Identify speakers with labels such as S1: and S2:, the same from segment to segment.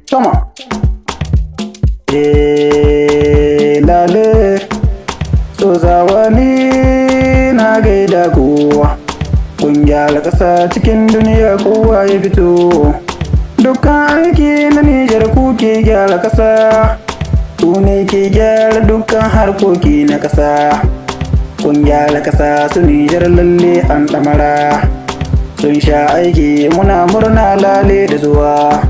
S1: Sama. Lale. So zawali na gaida kowa. Kun gyara ƙasa cikin duniya kowa ya fito. Dukkan aiki na Nijar kuke gyara ƙasa. Ku ne ke gyara dukkan harkoki na ƙasa. Kun gyara ƙasa su Nijar lalle an ɗamara. Sun sha aiki muna murna lale da zuwa.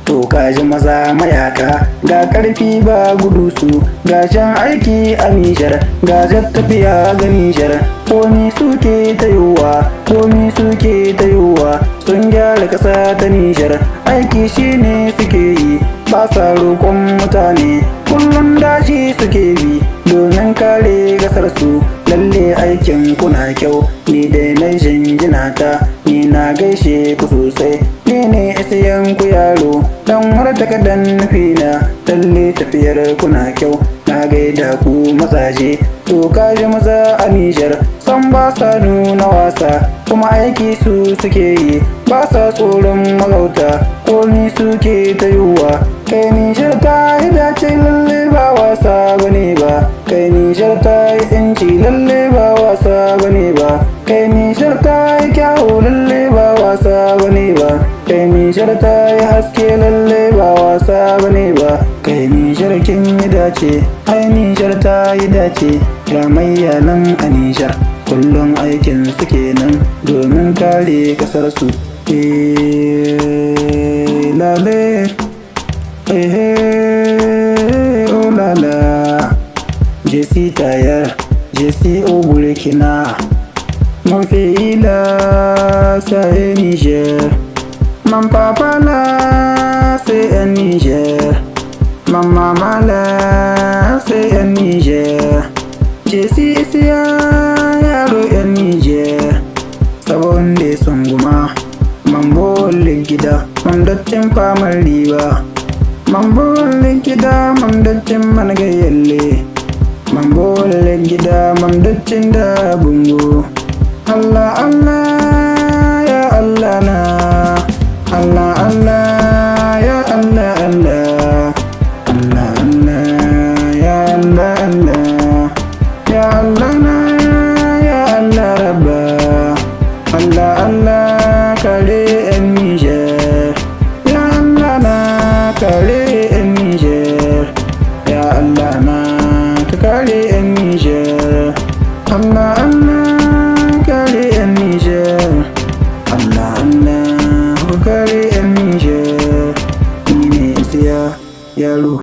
S1: To kaji maza mayaka ga ƙarfi ba gudu su. Ga jan aiki a Nijar ga tafiya ga Nijar. Komi suke ta yiwuwa, komi suke ta yiwuwa. Sun gyara ƙasa ta Nijar aiki shine suke yi. Ba sa roƙon mutane kullum daji suke bi domin kare ƙasar su. Lalle aikin kuna kyau ni dai na jinjina ta. Ni na gaishe ku sosai, ni ne isiyan ku yaro dan har takadan nufina. Lalle tafiyar kuna kyau na gaida ku mazaje. To kaji maza a Nijar san ba sa nuna wasa kuma aiki su suke yi. Ba sa tsoron magauta komi suke ta yiwuwa. Kai Nijar ta yi dace lalle ba wasa bane ba. Kai Nijar ta yi yanci lalle ba wasa bane ba. Kai Nijar ta yi kyawu lalle ba wasa bane ba. Kai Nijar ta yi haske lalle ba wasa bane ba. Kai Nijar kin yi dace, ai Nijar ta yi dace. Ga mayya nan a Nijar kullum aikin su kenan domin kare kasar su. Lale, oh lala. Jesi tayar, Jesi o Burkina. Mon pays là, ça est Niger. Mon papa là, c'est un Niger. Ma maman là, c'est un Niger. Jesi issiya yaro yan Niger. Sabon da sunguma mambolin gida mamdattin famar riba. Mambolin gida mamdattin managayalle. Mambolin gida mamdattin da bungo. Allah Allah ya Allah na. Allah Allah ya Allah Allah. Allah Allah ya Allah Allah. Ya Allah na ya Allah Rabba. Allah Allah kare en Niger. Ya Allah na kare en Niger. Ya Allah na kare en Niger. Allah Allah kare en Niger. Allah Allah kare en Niger. Ni ne isiya yaro.